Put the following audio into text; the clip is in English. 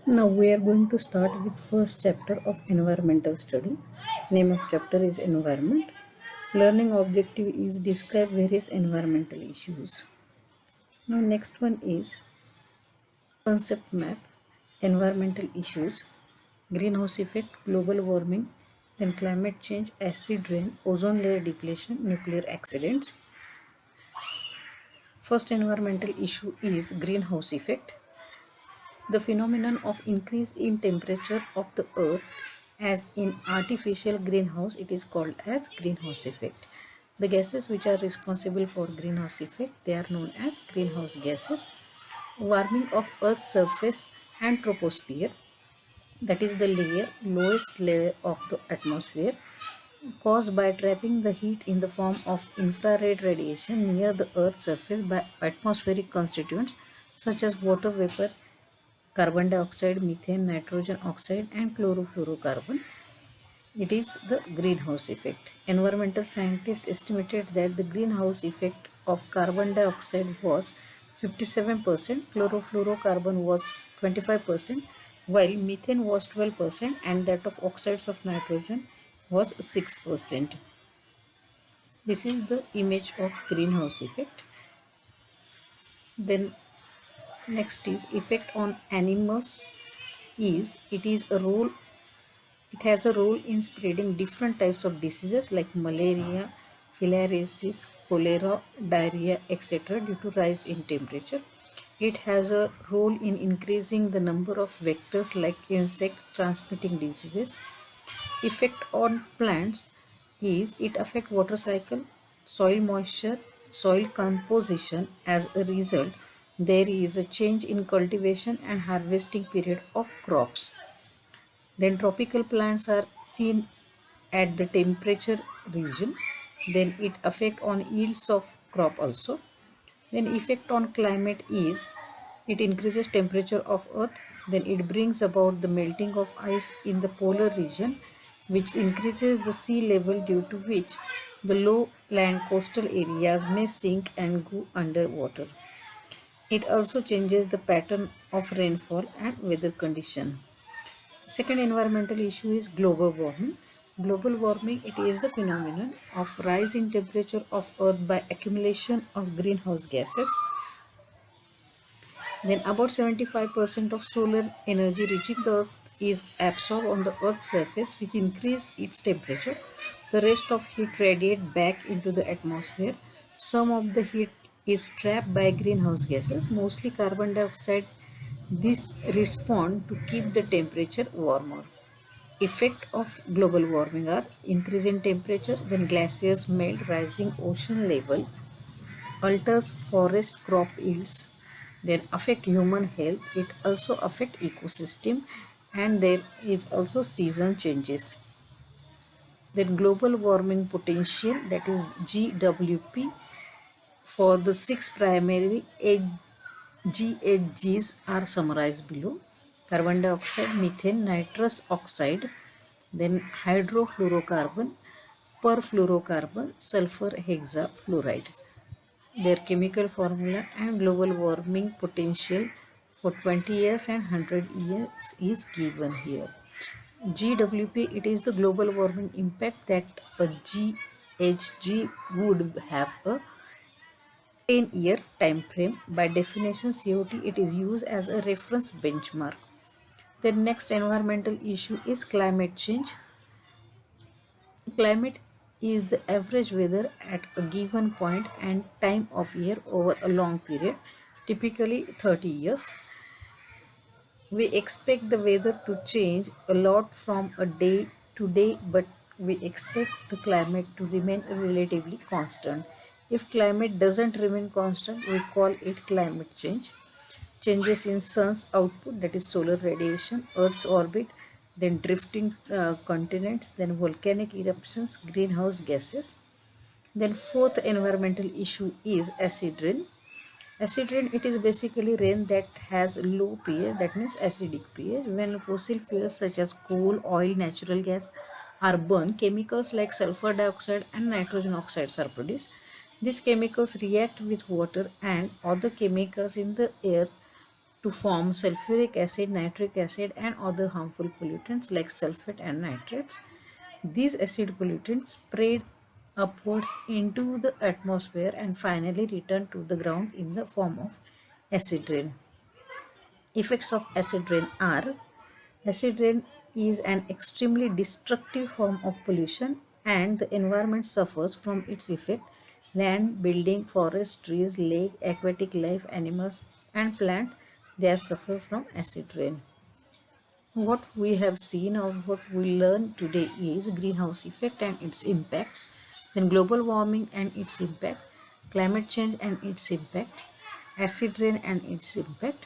Now we are going to start with first chapter of environmental studies. Name of chapter is environment. Learning objective is describe various environmental issues. Now next one is concept map, environmental issues, greenhouse effect, global warming, then climate change, acid rain, ozone layer depletion, nuclear accidents. First environmental issue is greenhouse effect. The phenomenon of increase in temperature of the earth as in artificial greenhouse, it is called as greenhouse effect. The gases which are responsible for greenhouse effect, they are known as greenhouse gases. Warming of earth's surface and troposphere, that is the lowest layer of the atmosphere, caused by trapping the heat in the form of infrared radiation near the earth's surface by atmospheric constituents such as water vapor, carbon dioxide, methane, nitrogen oxide, and chlorofluorocarbon. It is the greenhouse effect. Environmental scientists estimated that the greenhouse effect of carbon dioxide was 57%, chlorofluorocarbon was 25%, while methane was 12%, and that of oxides of nitrogen was 6%. This is the image of greenhouse effect. Then next is effect on animals. It has a role in spreading different types of diseases like malaria, filariasis, cholera, diarrhea, etc. due to rise in temperature. It has a role in increasing the number of vectors like insects transmitting diseases. Effect on plants is it affect water cycle, soil moisture, soil composition. As a result, there is a change in cultivation and harvesting period of crops. Then tropical plants are seen at the temperature region. Then it affect on yields of crop also. Then effect on climate is it increases temperature of earth. Then it brings about the melting of ice in the polar region, which increases the sea level, due to which the low land coastal areas may sink and go underwater. It also changes the pattern of rainfall and weather condition. Second environmental issue is global warming. Global warming, it is the phenomenon of rise in temperature of earth by accumulation of greenhouse gases. Then about 75% of solar energy reaching the earth is absorbed on the earth's surface, which increase its temperature. The rest of heat radiate back into the atmosphere. Some of the heat is trapped by greenhouse gases, mostly carbon dioxide. This respond to keep the temperature warmer. Effect of global warming are increase in temperature, then glaciers melt, rising ocean level, alters forest crop yields, then affect human health. It also affect ecosystem, and there is also season changes. Then global warming potential, that is GWP, for the six primary GHGs are summarized below: carbon dioxide, methane, nitrous oxide, then hydrofluorocarbon, perfluorocarbon, sulfur hexafluoride. Their chemical formula and global warming potential for 20 years and 100 years is given here. GWP, it is the global warming impact that a GHG would have a 10-year time frame. By definition, COT, it is used as a reference benchmark. The next environmental issue is climate change. Climate is the average weather at a given point and time of year over a long period, typically 30 years. We expect the weather to change a lot from a day to day, but we expect the climate to remain relatively constant. If climate doesn't remain constant, we call it climate change. Changes in sun's output, that is solar radiation, earth's orbit, then drifting continents, then volcanic eruptions, greenhouse gases. Then fourth environmental issue is acid rain. Acid rain, it is basically rain that has low pH, that means acidic pH. When fossil fuels such as coal, oil, natural gas are burned, chemicals like sulfur dioxide and nitrogen oxides are produced. These chemicals react with water and other chemicals in the air to form sulfuric acid, nitric acid, and other harmful pollutants like sulfate and nitrates. These acid pollutants spread upwards into the atmosphere and finally return to the ground in the form of acid rain. Effects of acid rain are: acid rain is an extremely destructive form of pollution and the environment suffers from its effect. Land, building, forests, trees, lake, aquatic life, animals, and plants, they suffer from acid rain. What we have seen or what we learn today is greenhouse effect and its impacts, then global warming and its impact, climate change and its impact, acid rain and its impact,